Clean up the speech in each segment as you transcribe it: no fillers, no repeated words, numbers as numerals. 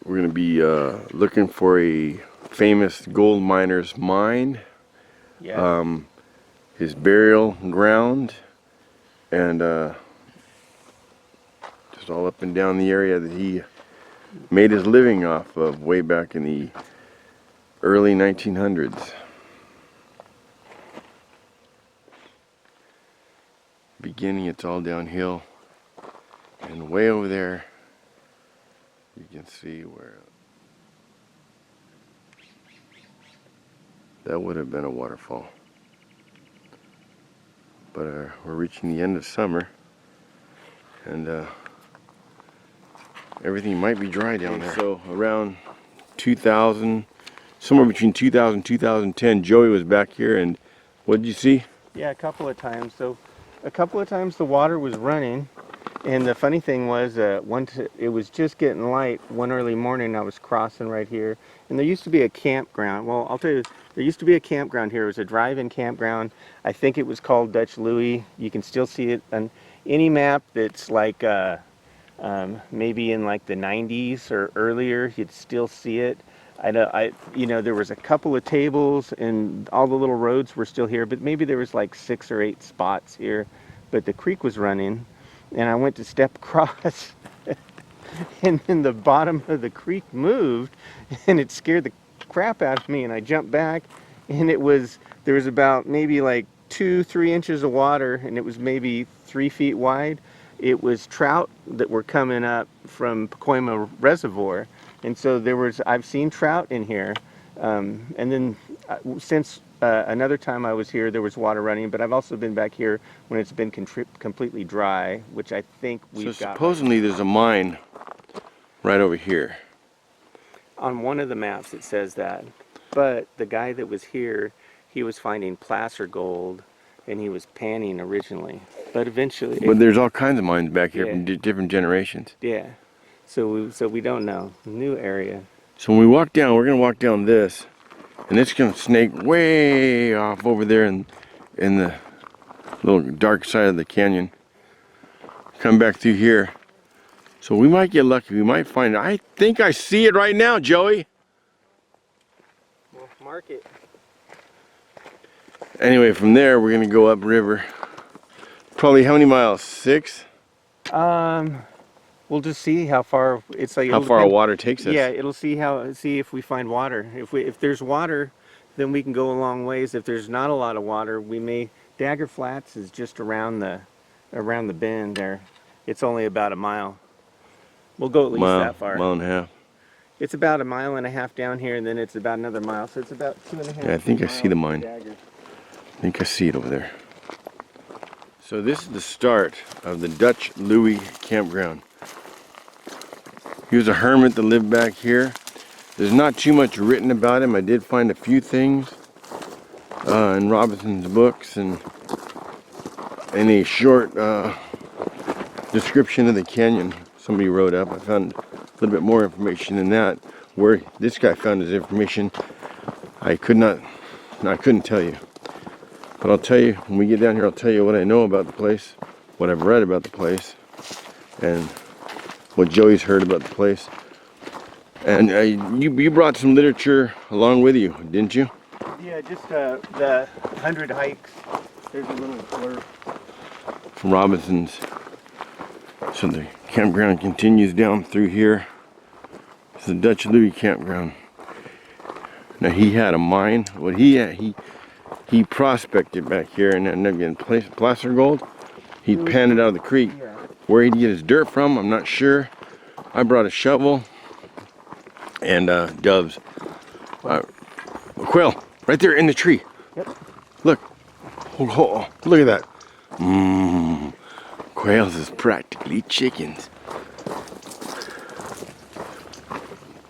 We're going to be looking for a famous gold miner's mine, his burial ground, and just all up and down the area that he made his living off of way back in the early 1900s. Beginning, it's all downhill, and way over there you can see where that would have been a waterfall. But we're reaching the end of summer, and everything might be dry down there. So around 2000, somewhere between 2000 and 2010, Joey was back here, and what did you see? Yeah, a couple of times. So a couple of times the water was running, and the funny thing was it was just getting light one early morning. I was crossing right here, and there used to be a campground. Well, I'll tell you, there used to be a campground here. It was a drive-in campground. I think it was called Dutch Louie. You can still see it on any map that's like maybe in like the 90s or earlier. You'd still see it. You know, there was a couple of tables and all the little roads were still here, but maybe there was like 6 or 8 spots here. But the creek was running, and I went to step across, and then the bottom of the creek moved, and it scared the crap out of me, and I jumped back, and there was about maybe like 2-3 inches of water, and it was maybe 3 feet wide. It was trout that were coming up from Pacoima Reservoir. And so I've seen trout in here, and then since another time I was here, there was water running, but I've also been back here when it's been completely dry, which I think we've got. So supposedly there's a mine right over here. On one of the maps it says that, but the guy that was here, he was finding placer gold, and he was panning originally, but eventually. But there's all kinds of mines back here from different generations. Yeah. So we don't know. New area. So when we walk down, we're gonna walk down this, and it's gonna snake way off over there in the little dark side of the canyon. Come back through here. So we might get lucky. We might find it. I think I see it right now, Joey. Well, mark it. Anyway, from there we're gonna go upriver. Probably how many miles? 6? We'll just see how far it's like. How far water takes us. Yeah, it'll see if we find water. If there's water, then we can go a long ways. If there's not a lot of water, we may. Dagger Flats is just around the bend there. It's only about a mile. We'll go at least that far. Mile and a half. It's about a mile and a half down here, and then it's about another mile. So it's about 2.5. Yeah, I think I see the mine. I think I see it over there. So this is the start of the Dutch Louie campground. He was a hermit that lived back here. There's not too much written about him. I did find a few things in Robinson's books and in a short description of the canyon somebody wrote up. I found a little bit more information than that. Where this guy found his information, I couldn't tell you. But I'll tell you, when we get down here, I'll tell you what I know about the place, what I've read about the place, and what Joey's heard about the place. And you brought some literature along with you, didn't you? Yeah, just the 100 hikes. There's a little blurb. From Robinson's. So the campground continues down through here. It's the Dutch Louie campground. Now he had a mine. What he prospected back here and ended up getting placer gold. He'd pan it out of the creek. Where he'd get his dirt from, I'm not sure. I brought a shovel and doves. A quail, right there in the tree. Yep. Look. Oh, look at that. Quails is practically chickens.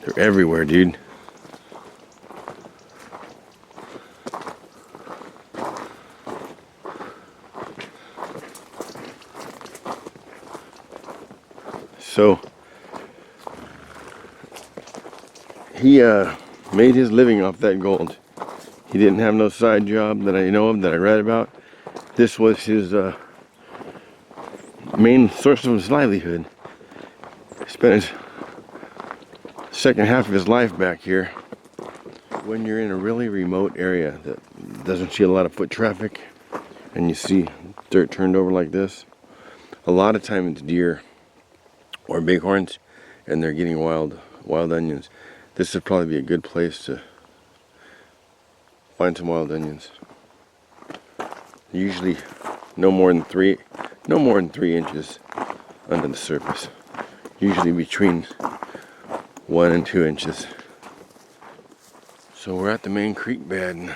They're everywhere, dude. So he made his living off that gold. He didn't have no side job that I know of, that I read about. This was his main source of his livelihood. He spent his second half of his life back here. When you're in a really remote area that doesn't see a lot of foot traffic and you see dirt turned over like this, a lot of times it's deer or bighorns and they're getting wild onions. This would probably be a good place to find some wild onions. Usually no more than 3 inches under the surface. Usually between 1 and 2 inches. So we're at the main creek bed and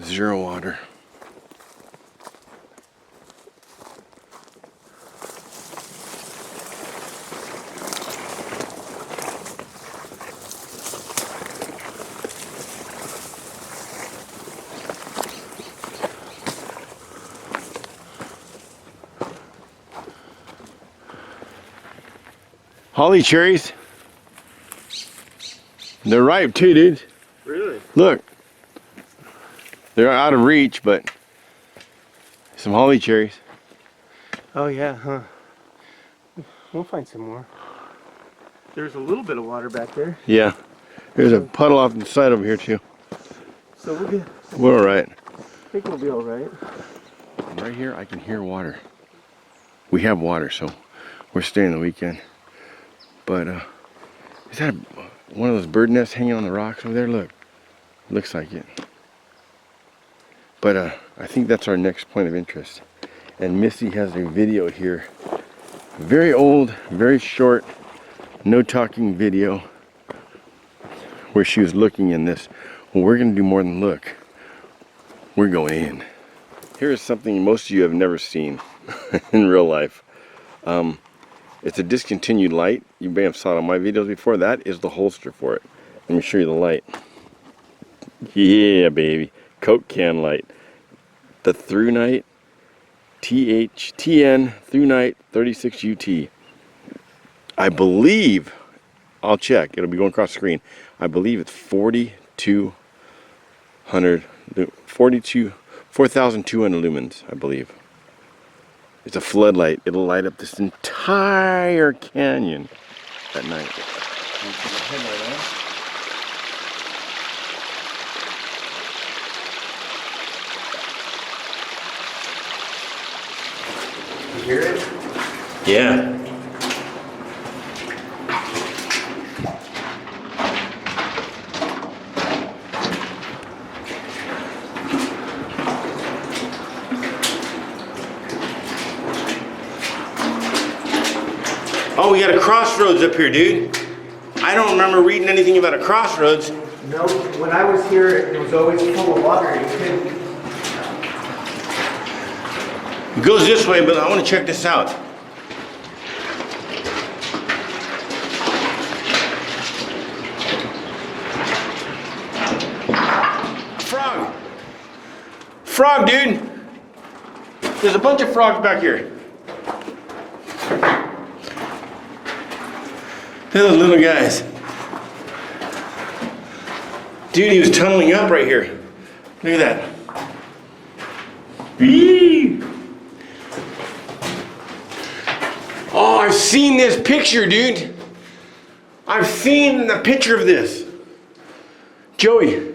zero water. Holly cherries. They're ripe too, dude. Really? Look. They're out of reach, but some holly cherries. Oh yeah, huh? We'll find some more. There's a little bit of water back there. Yeah. There's a puddle off the side over here too. So we'll get. We're all right. I think we'll be all right. Right here, I can hear water. We have water, so we're staying the weekend. But is that one of those bird nests hanging on the rocks over there? Look, looks like it. But I think that's our next point of interest. And Missy has a video here, very old, very short, no talking video, where she was looking in this. Well, we're gonna do more than look. We're going in. Here is something most of you have never seen in real life. It's a discontinued light. You may have saw it on my videos before. That is the holster for it. Let me show you the light. Yeah, baby. Coke can light. The Through Night TN Through Night 36 UT. I believe, I'll check. It'll be going across the screen. I believe it's 4,200 lumens, I believe. It's a floodlight. It'll light up this entire canyon at night. You hear it? Yeah. Oh, we got a crossroads up here, dude. I don't remember reading anything about a crossroads. No, when I was here, it was always full of water. You couldn't. It goes this way, but I want to check this out. Frog! Frog, dude! There's a bunch of frogs back here. They're those little guys. Dude, he was tunneling up right here. Look at that. Eee! Oh, I've seen this picture, dude. I've seen the picture of this. Joey,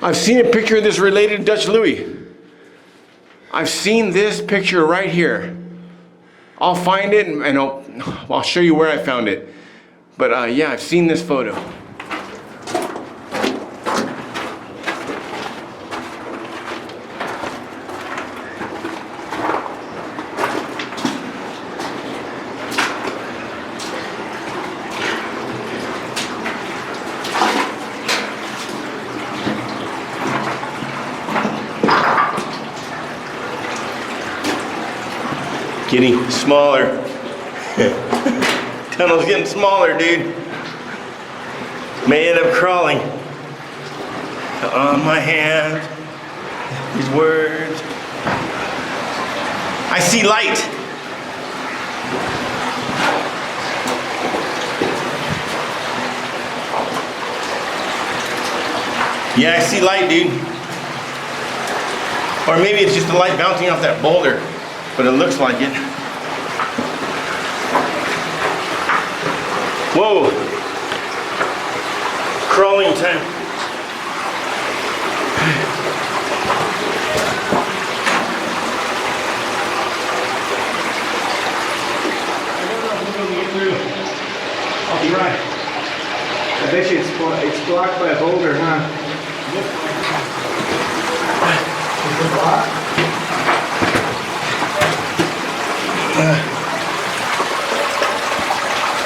I've seen a picture of this related to Dutch Louie. I've seen this picture right here. I'll find it and I'll show you where I found it. But yeah, I've seen this photo. Getting smaller. Tunnel's getting smaller, dude. May end up crawling. On my hands, these words. I see light. Yeah, I see light, dude. Or maybe it's just the light bouncing off that boulder. But it looks like it. Whoa, Crawling time. I'll try. I bet you it's blocked by a boulder, huh? Is it blocked?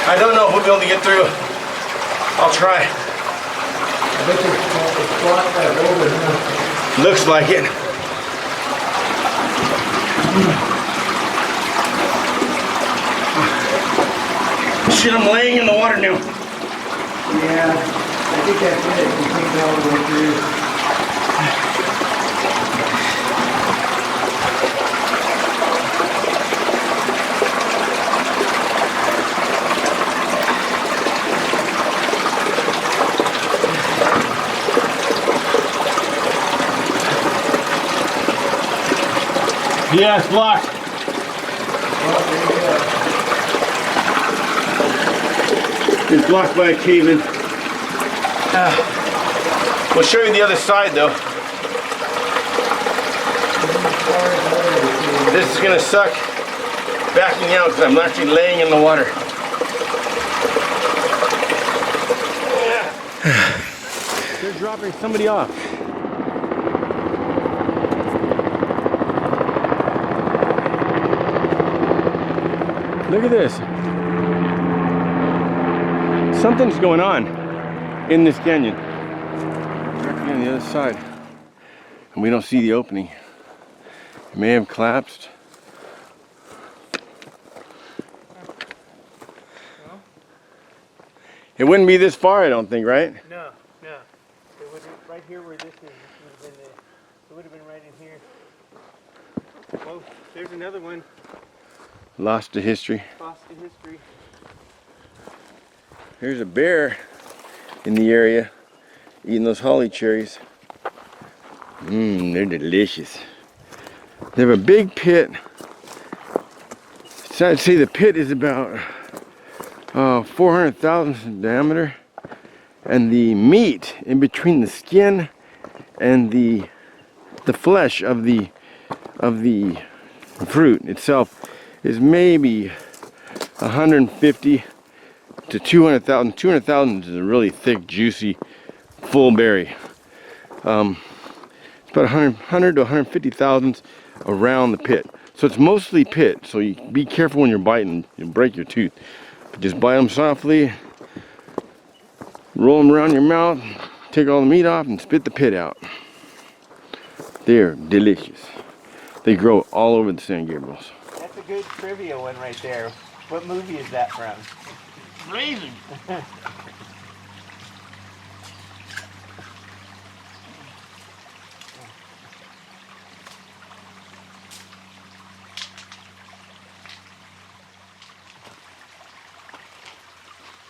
I don't know if we'll be able to get through. I'll try. I bet you it's blocked by a boulder, huh? Looks like it. Shit, I'm laying in the water now. Yeah, I think that's it. You can't go all the way through. Yeah, it's blocked. It's blocked by a cave-in. We'll show you the other side though. This is gonna suck backing out because I'm actually laying in the water. They're dropping somebody off. Look at this. Something's going on in this canyon. Directly on the other side. And we don't see the opening. It may have collapsed. No? It wouldn't be this far, I don't think, right? No, no. It would be right here where this is. It would have been right in here. Oh, there's another one. Lost to history. Lost to history. There's a bear in the area eating those holly cherries. They're delicious. They have a big pit. So I'd say the pit is about 400 thousandths in diameter, and the meat in between the skin and the flesh of the fruit itself is maybe 150 to 200,000. 200,000 is a really thick, juicy, full berry. It's about 100 to 150 thousandths around the pit. So it's mostly pit. So you be careful when you're biting. You'll break your tooth. But just bite them softly, roll them around your mouth, take all the meat off, and spit the pit out. They're delicious. They grow all over the San Gabriels. That's a good trivia one right there. What movie is that from? Raising.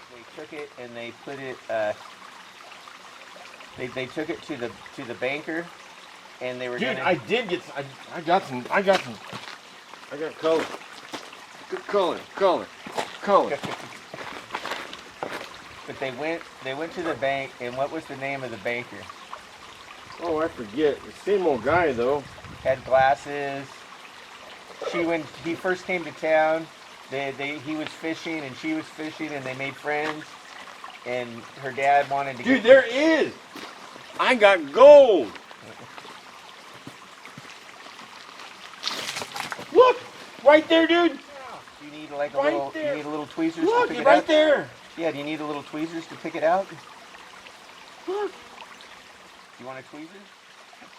They took it and they put it. They took it to the banker, and they were. Dude, gonna... I did get. I got some. I got color. Good color. But they went to the bank, and what was the name of the banker? Oh, I forget. The same old guy though. Had glasses. When he first came to town, he was fishing and she was fishing, and they made friends. And her dad wanted to. Dude, there is. I got gold. Look, right there, dude. You need like a Right little. there. You need a little tweezers Look, to pick it right out. there. Yeah, do you need a little tweezers to pick it out? Look. You want a tweezers?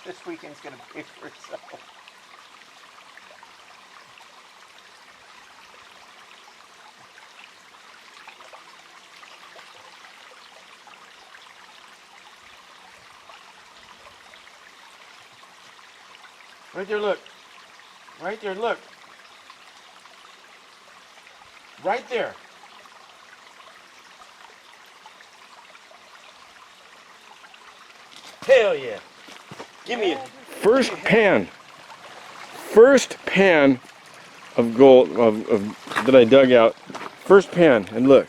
This weekend's gonna pay for itself. Right there, look. Right there, look. Right there. Hell yeah. Give me it. First pan of gold that I dug out. First pan, and look.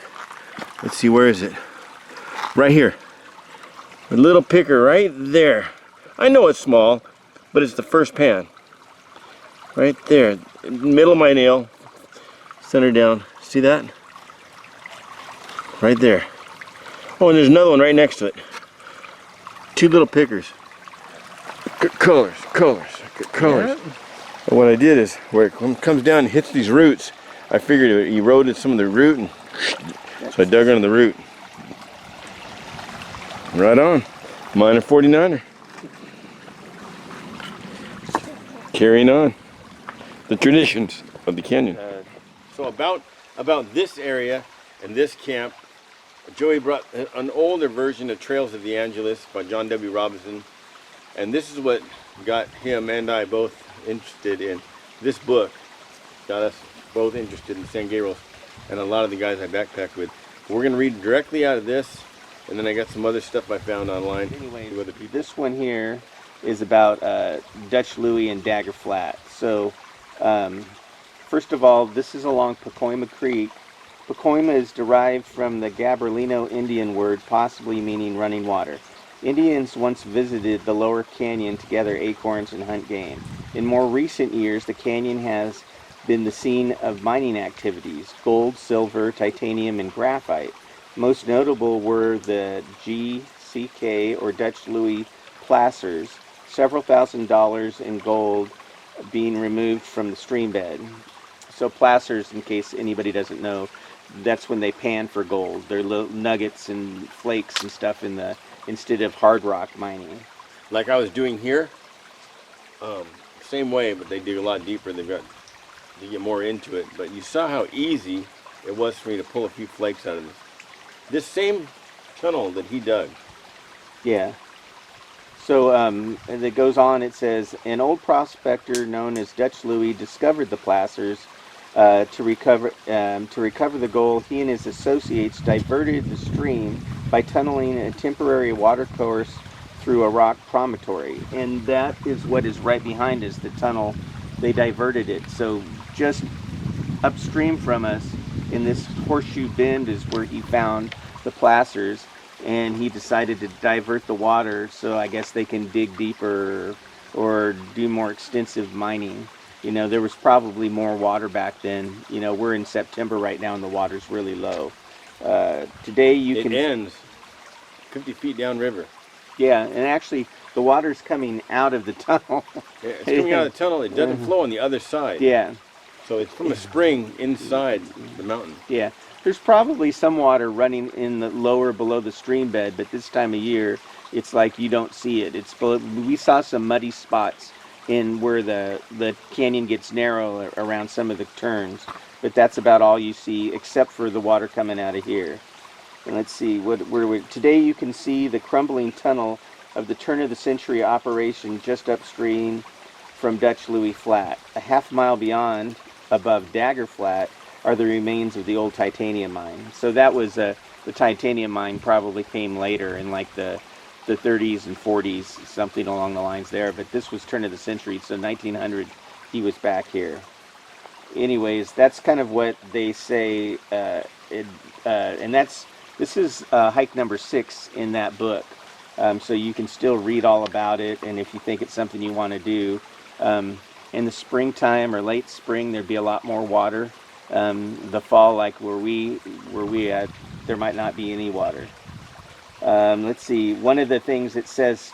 Let's see, where is it? Right here. A little picker right there. I know it's small, but it's the first pan. Right there, middle of my nail, center down. See that? Right there. Oh, and there's another one right next to it. Two little pickers. Good colors, colors, good colors. Yeah. And what I did is, where it comes down and hits these roots, I figured it eroded some of the root, and so I dug under the root. Right on. Minor 49er. Carrying on the traditions of the canyon. So about this area and this camp, Joey brought an older version of Trails of the Angeles by John W. Robinson, and this is what got him and I both interested in this book. Got us both interested in San Gabriel and a lot of the guys I backpacked with. We're going to read directly out of this, and then I got some other stuff I found online. Anyway, this one here is about Dutch Louie and Dagger Flat. So, first of all, this is along Pacoima Creek. Pacoima is derived from the Gabrielino Indian word, possibly meaning running water. Indians once visited the lower canyon to gather acorns and hunt game. In more recent years, the canyon has been the scene of mining activities: gold, silver, titanium, and graphite. Most notable were the GCK or Dutch Louie placers, several $1,000s in gold being removed from the stream bed. So placers, in case anybody doesn't know, that's when they pan for gold. They're little nuggets and flakes and stuff in the instead of hard rock mining. Like I was doing here, same way, but they dig a lot deeper. They've got to get more into it. But you saw how easy it was for me to pull a few flakes out of this. This same tunnel that he dug. Yeah. So as it goes on, it says, an old prospector known as Dutch Louie discovered the placers. To recover the gold, he and his associates diverted the stream by tunneling a temporary water course through a rock promontory. And that is what is right behind us, the tunnel. They diverted it. So just upstream from us in this horseshoe bend is where he found the placers, and he decided to divert the water so I guess they can dig deeper or do more extensive mining. You know, there was probably more water back then. You know, we're in September right now and the water's really low. Today you can... It ends 50 feet downriver. Yeah, and actually the water's coming out of the tunnel. Yeah, it's coming out of the tunnel. It doesn't flow on the other side. Yeah. So it's from a spring inside the mountain. Yeah. There's probably some water running in the lower below the stream bed, but this time of year it's like you don't see it. We saw some muddy spots in where the canyon gets narrow around some of the turns, but that's about all you see except for the water coming out of here. And let's see, today you can see the crumbling tunnel of the turn-of-the-century operation just upstream from Dutch Louie Flat. A half-mile beyond, above Dagger Flat, are the remains of the old titanium mine. So that was, the titanium mine probably came later in like the 30s and 40s, something along the lines there, but this was turn of the century, so 1900 he was back here. Anyways, that's kind of what they say, and this is hike number 6 in that book, so you can still read all about it, and if you think it's something you want to do, in the springtime or late spring there'd be a lot more water. The fall, like where we at, there might not be any water. Let's see, one of the things it says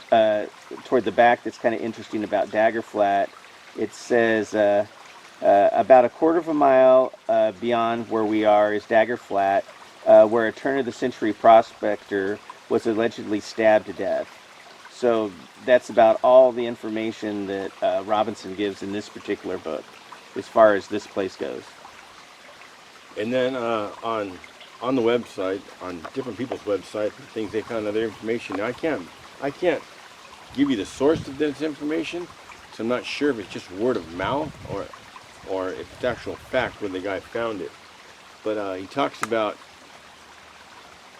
toward the back that's kind of interesting about Dagger Flat, it says about a quarter of a mile beyond where we are is Dagger Flat, where a turn-of-the-century prospector was allegedly stabbed to death. So that's about all the information that Robinson gives in this particular book as far as this place goes. And then on the website, on different people's websites, things they found other information. Now I can't give you the source of this information, so I'm not sure if it's just word of mouth or if it's actual fact when the guy found it. But he talks about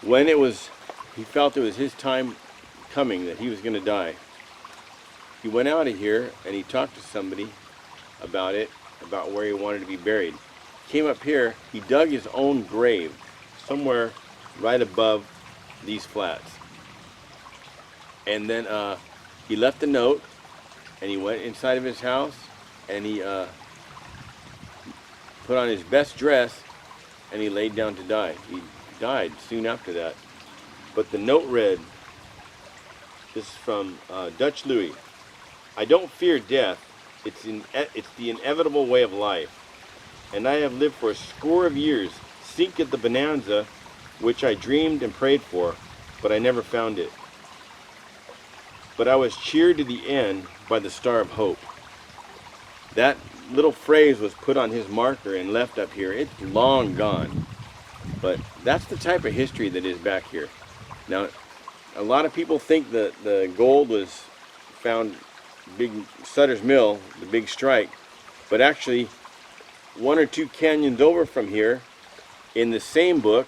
when he felt it was his time coming, that he was going to die. He went out of here and he talked to somebody about it, about where he wanted to be buried. Came up here, he dug his own grave somewhere right above these flats. And then he left a note, and he went inside of his house, and he put on his best dress, and he laid down to die. He died soon after that. But the note read, this is from Dutch Louie. I don't fear death. It's the inevitable way of life. And I have lived for a score of years, sink at the bonanza, which I dreamed and prayed for, but I never found it. But I was cheered to the end by the star of hope. That little phrase was put on his marker and left up here. It's long gone. But that's the type of history that is back here. Now, a lot of people think that the gold was found big Sutter's Mill, the big strike, but actually 1 or 2 canyons over from here in the same book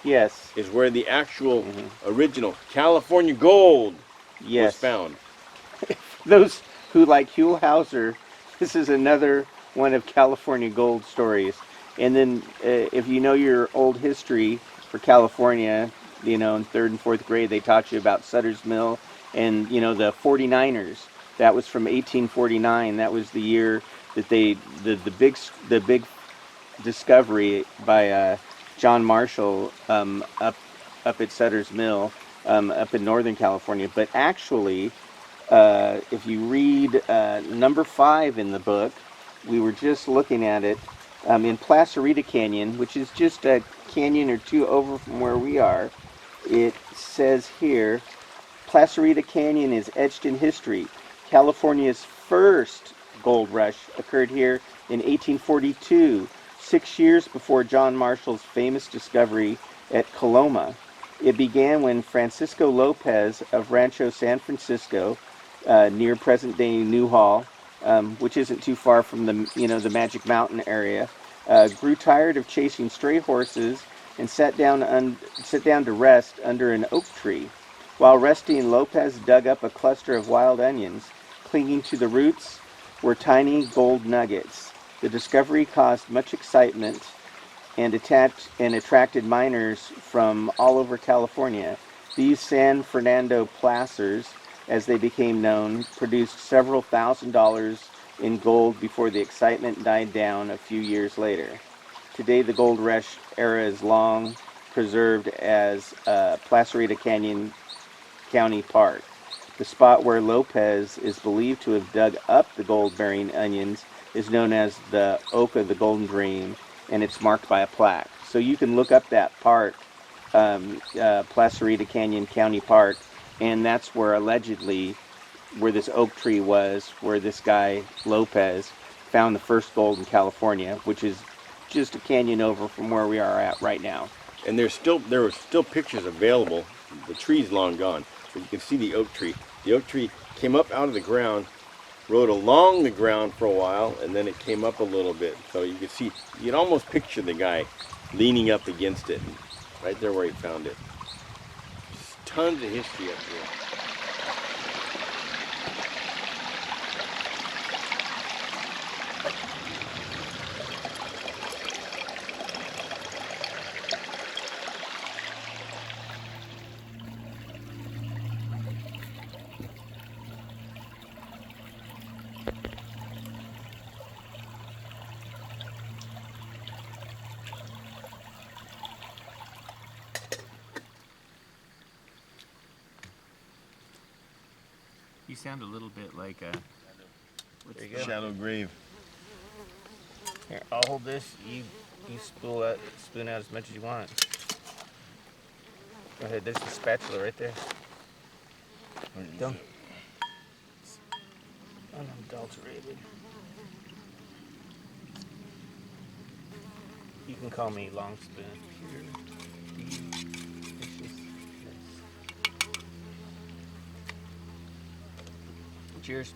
Yes. is where the actual original California gold Yes. was found. Those who like Huell Hauser, this is another one of California gold stories. And then if you know your old history for California, you know, in 3rd and 4th grade, they taught you about Sutter's Mill and, you know, the 49ers. That was from 1849. That was the year that the big discovery by John Marshall up at Sutter's Mill up in Northern California. But actually, if you read number 5 in the book, we were just looking at it in Placerita Canyon, which is just a canyon or two over from where we are. It says here, Placerita Canyon is etched in history. California's first gold rush occurred here in 1842, 6 years before John Marshall's famous discovery at Coloma. It began when Francisco Lopez of Rancho San Francisco, near present-day Newhall, which isn't too far from the Magic Mountain area, grew tired of chasing stray horses and sat down to rest under an oak tree. While resting, Lopez dug up a cluster of wild onions. Clinging to the roots were tiny gold nuggets. The discovery caused much excitement and attracted miners from all over California. These San Fernando placers, as they became known, produced several $1,000s in gold before the excitement died down a few years later. Today, the gold rush era is long preserved as Placerita Canyon County Park. The spot where Lopez is believed to have dug up the gold-bearing onions is known as the Oak of the Golden Dream, and it's marked by a plaque. So you can look up that park, Placerita Canyon County Park, and that's where allegedly where this oak tree was, where this guy Lopez found the first gold in California, which is just a canyon over from where we are at right now. And there were still pictures available. The tree's long gone, but you can see the oak tree. The oak tree came up out of the ground, rode along the ground for a while, and then it came up a little bit. So you could see, you can almost picture the guy leaning up against it, right there where he found it. Just tons of history up here. You sound a little bit like a... There you go. Shallow grave. Here, I'll hold this. You spoon out as much as you want. Go ahead. There's the spatula right there. Don't. Unadulterated. You can call me Long Spoon. Cheers.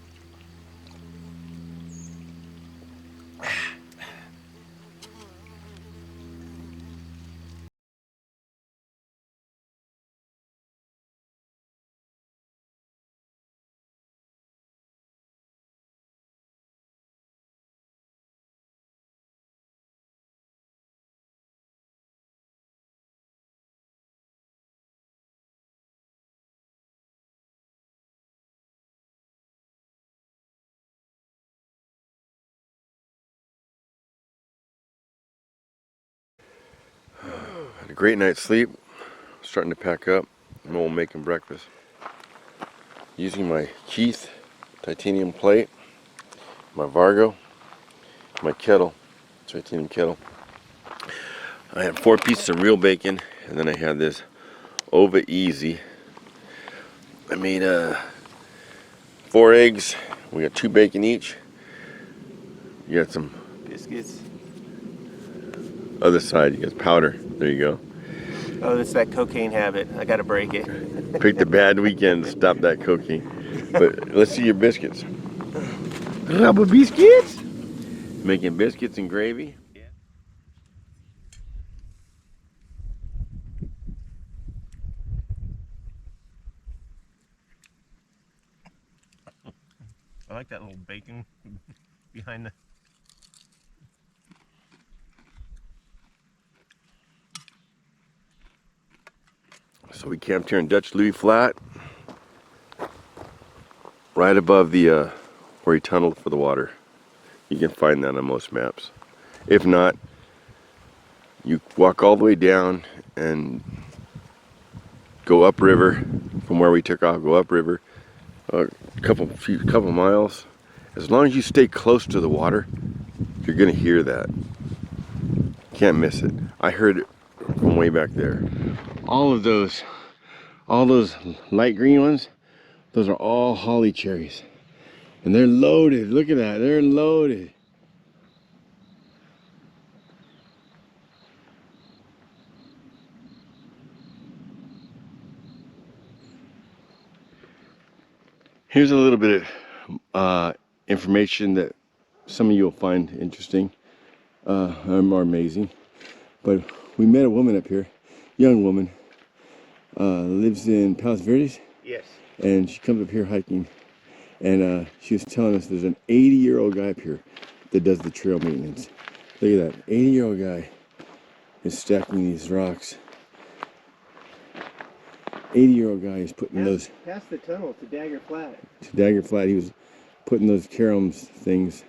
A great night's sleep. Starting to pack up. And we'll make him breakfast. Using my Keith titanium plate, my Vargo, my kettle, titanium kettle. I had 4 pieces of real bacon, and then I had this Ova Easy. I made 4 eggs. We got 2 bacon each. You got some Biscuits. other side. You got powder. There you go. Oh, it's that cocaine habit. I gotta break it. Picked a bad weekend to stop that cocaine. But let's see your biscuits. Rubber biscuits? Making biscuits and gravy. I like that little bacon behind the... So we camped here in Dutch Louie Flat, right above the where he tunneled for the water. You can find that on most maps. If not, you walk all the way down and go upriver from where we took off. Go upriver a couple miles. As long as you stay close to the water, you're gonna hear that. Can't miss it. I heard it from way back there. All those light green ones, those are all holly cherries. And they're loaded. Look at that, they're loaded. Here's a little bit of information that some of you will find interesting or amazing. But we met a woman up here, young woman, lives in Palos Verdes. Yes. And she comes up here hiking, and she was telling us there's an 80-year-old guy up here that does the trail maintenance. Look at that, 80-year-old guy is stacking these rocks. 80-year-old guy is putting those... Past the tunnel to Dagger Flat. To Dagger Flat, he was putting those carums things.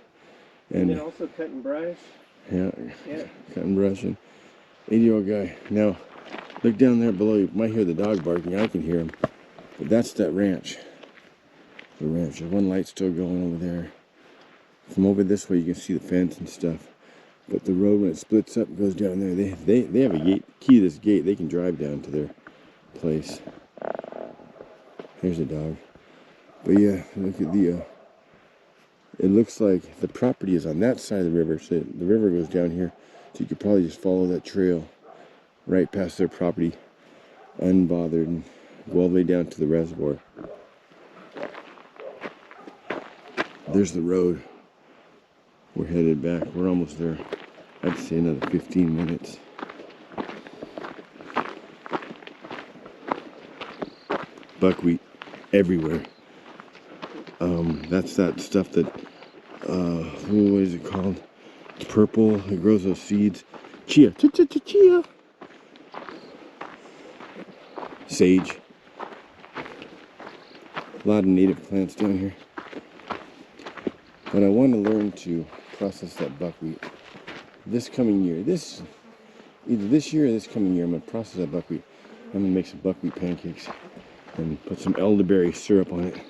And then also cutting brush. Yeah, Yeah. cutting brush. And 80-year-old guy. Now, look down there below. You might hear the dog barking. I can hear him. But that's that ranch. The ranch. There's one light still going over there. From over this way, you can see the fence and stuff. But the road, when it splits up, goes down there. They have a gate, key to this gate. They can drive down to their place. Here's a dog. But yeah, look at the... it looks like the property is on that side of the river. So the river goes down here. So you could probably just follow that trail right past their property, unbothered, and go all the way down to the reservoir. There's the road. We're headed back. We're almost there. I'd say another 15 minutes. Buckwheat everywhere. That's that stuff that, what is it called? It's purple. It grows those seeds. Chia. Chia. Sage. A lot of native plants down here. But I want to learn to process that buckwheat. This coming year, either this year or this coming year, I'm going to process that buckwheat. I'm going to make some buckwheat pancakes and put some elderberry syrup on it.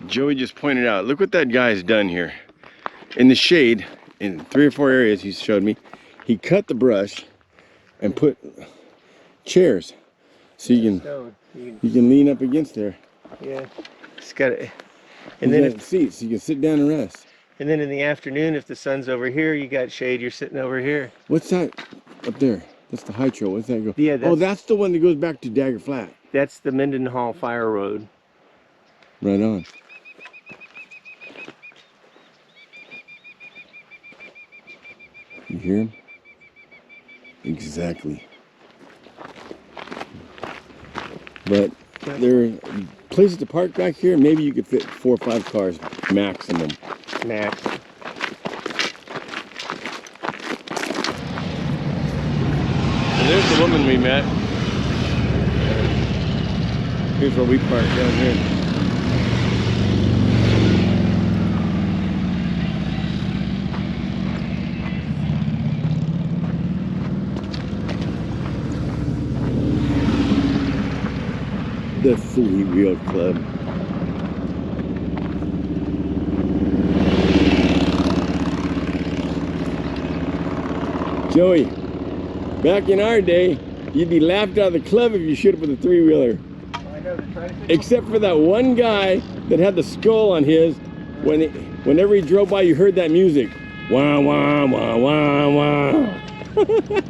Joey just pointed out, look what that guy's done here. In the shade, in 3 or 4 areas he showed me, he cut the brush and put chairs so you can lean up against there. Yeah, it's got it. And then seats, so you can sit down and rest. And then in the afternoon, if the sun's over here, you got shade. You're sitting over here. What's that up there? That's the high trail. What's that go? Yeah. That's the one that goes back to Dagger Flat. That's the Mendenhall Fire Road. Right on. You hear him? Exactly. But there are places to park back here. Maybe you could fit 4 or 5 cars maximum. Max. And there's the woman we met. Here's where we park down here. The Three Wheel Club. Joey, back in our day, you'd be laughed out of the club if you shoot up with a three-wheeler. I know, the tricycle. Except for that one guy that had the skull on his. Whenever he drove by, you heard that music. Wah, wah, wah, wah, wah.